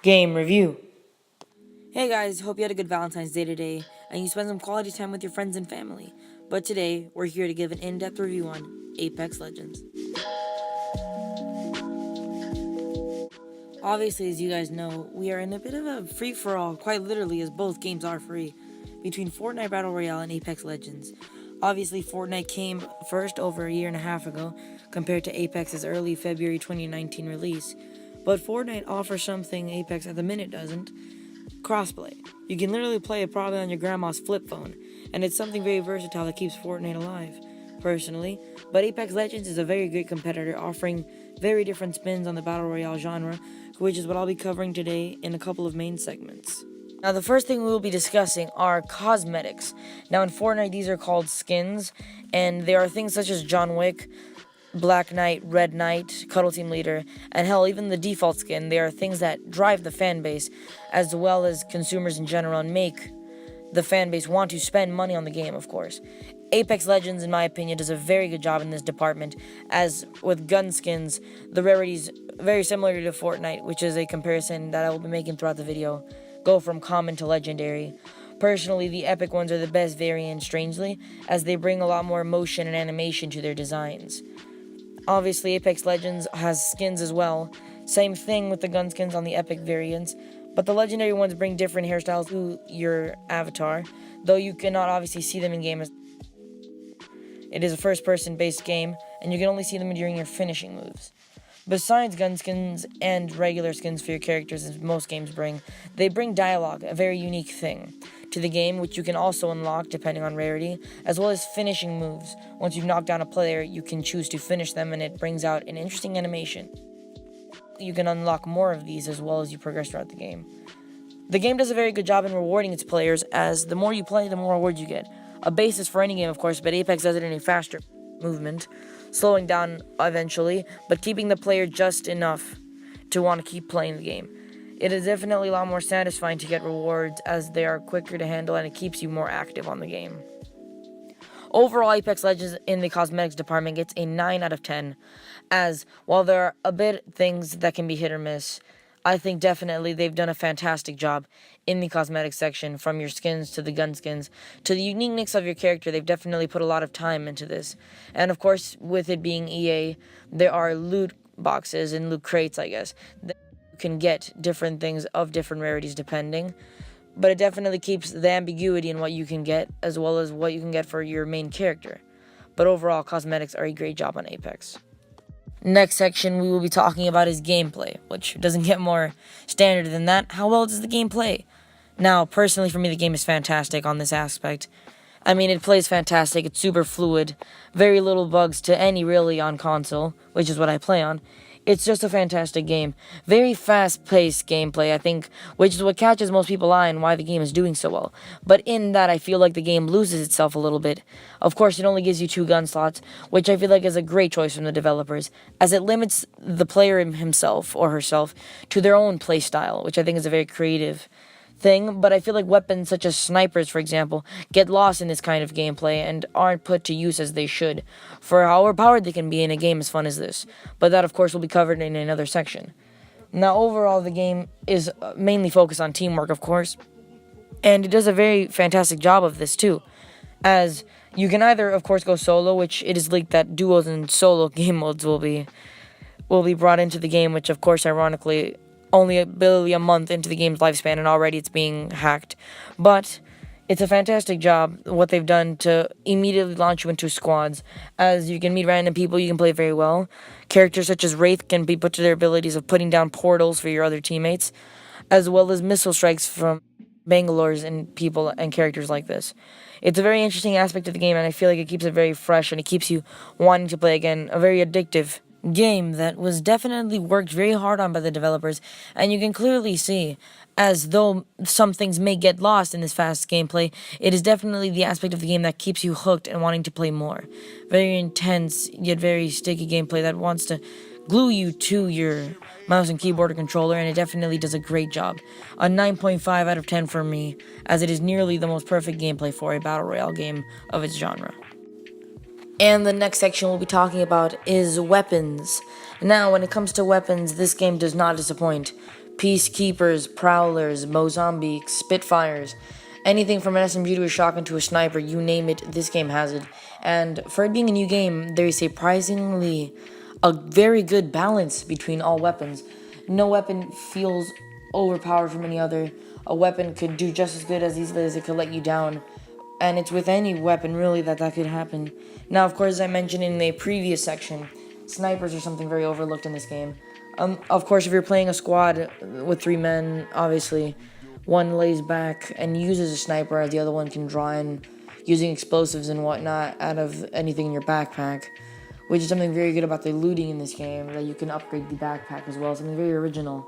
Game review. Hey guys, hope you had a good Valentine's Day today and you spent some quality time with your friends and family. But today, we're here to give an in-depth review on Apex Legends. Obviously, as you guys know, we are in a bit of a free-for-all, quite literally, as both games are free, between Fortnite Battle Royale and Apex Legends. Obviously, Fortnite came first over a year and a half ago, compared to Apex's early February 2019 release. But Fortnite offers something Apex at the minute doesn't: crossplay. You can literally play it probably on your grandma's flip phone, and it's something very versatile that keeps Fortnite alive, personally. But Apex Legends is a very great competitor, offering very different spins on the Battle Royale genre, which is what I'll be covering today in a couple of main segments. Now, the first thing we will be discussing are cosmetics. Now, in Fortnite, these are called skins, and they are things such as John Wick, Black Knight, Red Knight, Cuddle Team Leader, and hell, even the default skin. They are things that drive the fan base, as well as consumers in general, and make the fan base want to spend money on the game, of course. Apex Legends, in my opinion, does a very good job in this department, as with gun skins, the rarities, very similar to Fortnite, which is a comparison that I will be making throughout the video, go from common to legendary. Personally, the epic ones are the best variant, strangely, as they bring a lot more emotion and animation to their designs. Obviously, Apex Legends has skins as well. Same thing with the gun skins on the epic variants, but the legendary ones bring different hairstyles to your avatar, though you cannot obviously see them in game. It is a first-person based game, and you can only see them during your finishing moves. Besides gun skins and regular skins for your characters, as most games bring, they bring dialogue, a very unique thing, to the game, which you can also unlock depending on rarity, as well as finishing moves. Once you've knocked down a player, you can choose to finish them, and it brings out an interesting animation. You can unlock more of these as well as you progress throughout the game. The game does a very good job in rewarding its players, as the more you play, the more rewards you get. A basis for any game, of course, but Apex does it in a faster movement, slowing down eventually, but keeping the player just enough to want to keep playing the game. It is definitely a lot more satisfying to get rewards, as they are quicker to handle and it keeps you more active on the game. Overall, Apex Legends in the cosmetics department gets a 9 out of 10, as while there are a bit things that can be hit or miss, I think definitely they've done a fantastic job in the cosmetics section, from your skins to the gun skins to the uniqueness of your character. They've definitely put a lot of time into this. And of course, with it being EA, there are loot boxes and loot crates, I guess, that you can get different things of different rarities depending. But it definitely keeps the ambiguity in what you can get, as well as what you can get for your main character. But overall, cosmetics are a great job on Apex. Next section we will be talking about is gameplay, which doesn't get more standard than that. How well does the game play? Now, personally for me, the game is fantastic on this aspect. I mean, it plays fantastic, it's super fluid, very little bugs to any really on console, which is what I play on. It's just a fantastic game. Very fast-paced gameplay, I think, which is what catches most people's eye and why the game is doing so well. But in that, I feel like the game loses itself a little bit. Of course, it only gives you 2 gun slots, which I feel like is a great choice from the developers, as it limits the player himself or herself to their own playstyle, which I think is a very creative thing. But I feel like weapons such as snipers, for example, get lost in this kind of gameplay and aren't put to use as they should, for how overpowered they can be in a game as fun as this. But that, of course, will be covered in another section. Now, overall, the game is mainly focused on teamwork, of course, and it does a very fantastic job of this too, as you can either, of course, go solo, which it is leaked that duos and solo game modes will be brought into the game, which, of course, ironically, only barely a month into the game's lifespan, and already it's being hacked. But it's a fantastic job, what they've done to immediately launch you into squads, as you can meet random people you can play very well. Characters such as Wraith can be put to their abilities of putting down portals for your other teammates, as well as missile strikes from Bangalores and people and characters like this. It's a very interesting aspect of the game, and I feel like it keeps it very fresh, and it keeps you wanting to play again. A very addictive game that was definitely worked very hard on by the developers, and you can clearly see, as though some things may get lost in this fast gameplay, it is definitely the aspect of the game that keeps you hooked and wanting to play more. Very intense, yet very sticky gameplay that wants to glue you to your mouse and keyboard or controller, and it definitely does a great job. A 9.5 out of 10 for me, as it is nearly the most perfect gameplay for a battle royale game of its genre. And the next section we'll be talking about is weapons. Now, when it comes to weapons, this game does not disappoint. Peacekeepers, Prowlers, Mozambiques, Spitfires, anything from an SMG to a shotgun to a sniper, you name it, this game has it. And for it being a new game, there is surprisingly a very good balance between all weapons. No weapon feels overpowered from any other. A weapon could do just as good as easily as it could let you down. And it's with any weapon, really, that could happen. Now, of course, as I mentioned in a previous section, snipers are something very overlooked in this game. Of course, if you're playing a squad with 3 men, obviously, one lays back and uses a sniper as the other one can draw in using explosives and whatnot out of anything in your backpack, which is something very good about the looting in this game, that you can upgrade the backpack as well, something very original.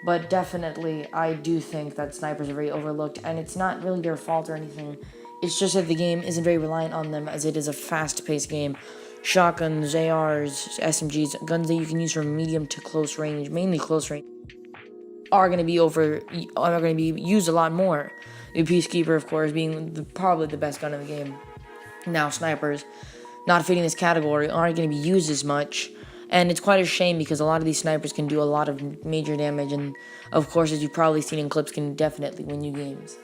But definitely, I do think that snipers are very overlooked, and it's not really their fault or anything. It's just that the game isn't very reliant on them, as it is a fast-paced game. Shotguns, ARs, SMGs, guns that you can use from medium to close range, mainly close range, are going to be used a lot more. The Peacekeeper, of course, being probably the best gun in the game. Now, snipers, not fitting this category, aren't going to be used as much. And it's quite a shame because a lot of these snipers can do a lot of major damage. And, of course, as you've probably seen in clips, can definitely win you games.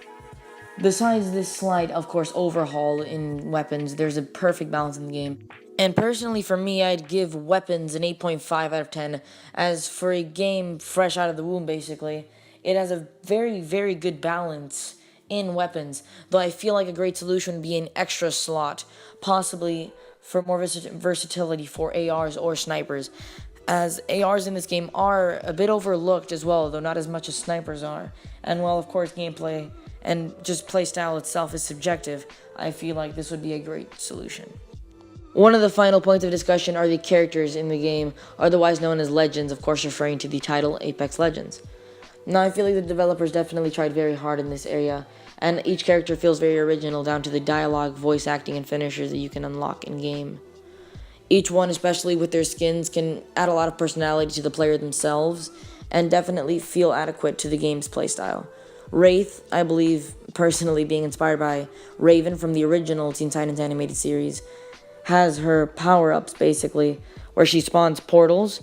Besides this slight, of course, overhaul in weapons, there's a perfect balance in the game. And personally, for me, I'd give weapons an 8.5 out of 10. As for a game fresh out of the womb, basically, it has a very, very good balance in weapons. Though I feel like a great solution would be an extra slot, possibly for more versatility for ARs or snipers. As ARs in this game are a bit overlooked as well, though not as much as snipers are. And while, of course, gameplay and just playstyle itself is subjective, I feel like this would be a great solution. One of the final points of discussion are the characters in the game, otherwise known as Legends, of course referring to the title Apex Legends. Now, I feel like the developers definitely tried very hard in this area, and each character feels very original down to the dialogue, voice acting, and finishers that you can unlock in-game. Each one, especially with their skins, can add a lot of personality to the player themselves, and definitely feel adequate to the game's playstyle. Wraith, I believe, personally being inspired by Raven from the original Teen Titans animated series, has her power-ups, basically, where she spawns portals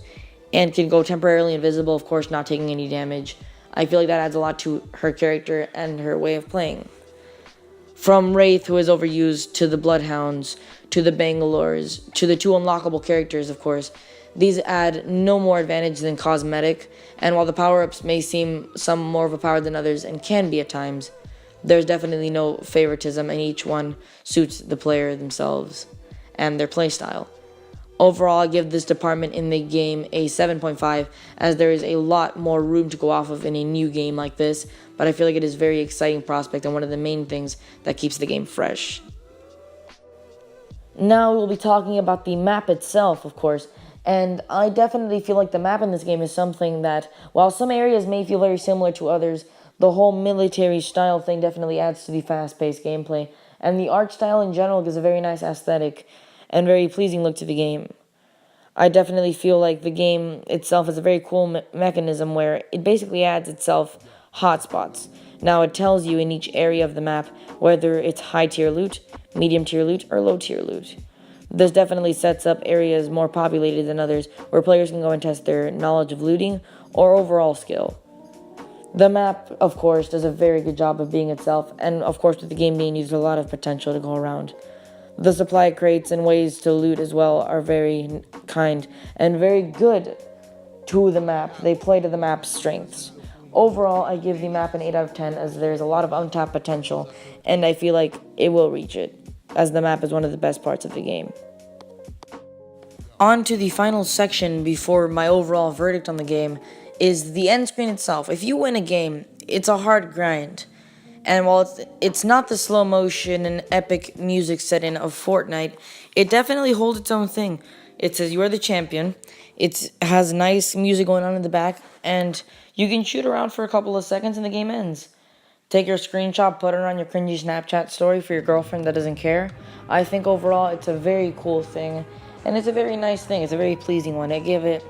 and can go temporarily invisible, of course, not taking any damage. I feel like that adds a lot to her character and her way of playing. From Wraith, who is overused, to the Bloodhounds, to the Bangalores, to the 2 unlockable characters, of course, these add no more advantage than cosmetic, and while the power-ups may seem some more overpowered than others, and can be at times, there's definitely no favoritism, and each one suits the player themselves and their playstyle. Overall, I give this department in the game a 7.5, as there is a lot more room to go off of in a new game like this, but I feel like it is a very exciting prospect and one of the main things that keeps the game fresh. Now we'll be talking about the map itself, of course, and I definitely feel like the map in this game is something that, while some areas may feel very similar to others, the whole military style thing definitely adds to the fast-paced gameplay, and the art style in general gives a very nice aesthetic and very pleasing look to the game. I definitely feel like the game itself is a very cool mechanism where it basically adds itself hotspots. Now it tells you in each area of the map whether it's high tier loot, medium tier loot, or low tier loot. This definitely sets up areas more populated than others where players can go and test their knowledge of looting or overall skill. The map, of course, does a very good job of being itself, and of course with the game being used, there's a lot of potential to go around. The supply crates and ways to loot as well are very kind and very good to the map. They play to the map's strengths. Overall, I give the map an 8 out of 10 as there's a lot of untapped potential, and I feel like it will reach it, as the map is one of the best parts of the game. On to the final section before my overall verdict on the game is the end screen itself. If you win a game, it's a hard grind. And while it's not the slow motion and epic music setting of Fortnite, it definitely holds its own thing. It says you are the champion, it has nice music going on in the back, and you can shoot around for a couple of seconds and the game ends. Take your screenshot, put it on your cringy Snapchat story for your girlfriend that doesn't care. I think overall it's a very cool thing, and it's a very nice thing. It's a very pleasing one. I give it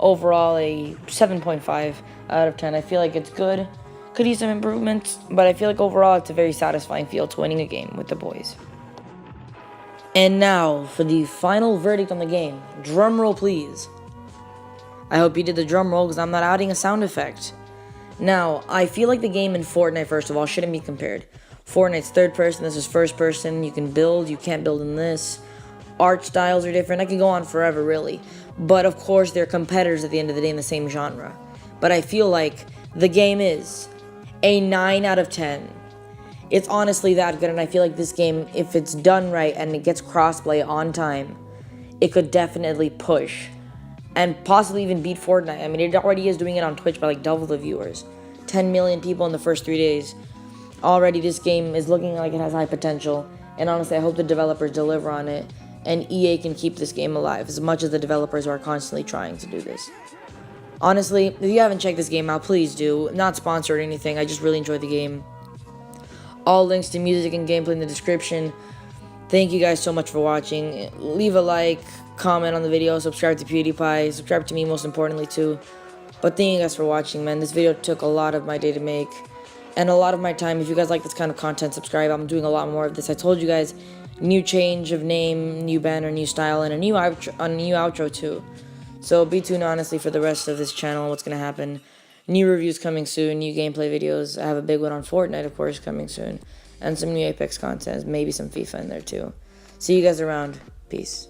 overall a 7.5 out of 10. I feel like it's good. Could use some improvements, but I feel like overall it's a very satisfying feel to winning a game with the boys. And now for the final verdict on the game. Drum roll, please. I hope you did the drum roll because I'm not adding a sound effect. Now, I feel like the game in Fortnite, first of all, shouldn't be compared. Fortnite's third person, this is first person. You can build, you can't build in this. Art styles are different. I can go on forever, really. But of course, they're competitors at the end of the day in the same genre. But I feel like the game is a 9 out of 10. It's honestly that good, and I feel like this game, if it's done right and it gets crossplay on time, it could definitely push and possibly even beat Fortnite. I mean, it already is doing it on Twitch by like double the viewers. 10 million people in the first 3 days. Already this game is looking like it has high potential, and honestly I hope the developers deliver on it and EA can keep this game alive as much as the developers are constantly trying to do this. Honestly, if you haven't checked this game out, please do. Not sponsored or anything, I just really enjoyed the game. All links to music and gameplay in the description. Thank you guys so much for watching. Leave a like, comment on the video, subscribe to PewDiePie, subscribe to me most importantly too. But thank you guys for watching, man. This video took a lot of my day to make and a lot of my time. If you guys like this kind of content, subscribe. I'm doing a lot more of this. I told you guys, new change of name, new banner, new style, and a new outro too. So be tuned honestly for the rest of this channel, what's going to happen. New reviews coming soon, new gameplay videos. I have a big one on Fortnite, of course, coming soon. And some new Apex content, maybe some FIFA in there too. See you guys around. Peace.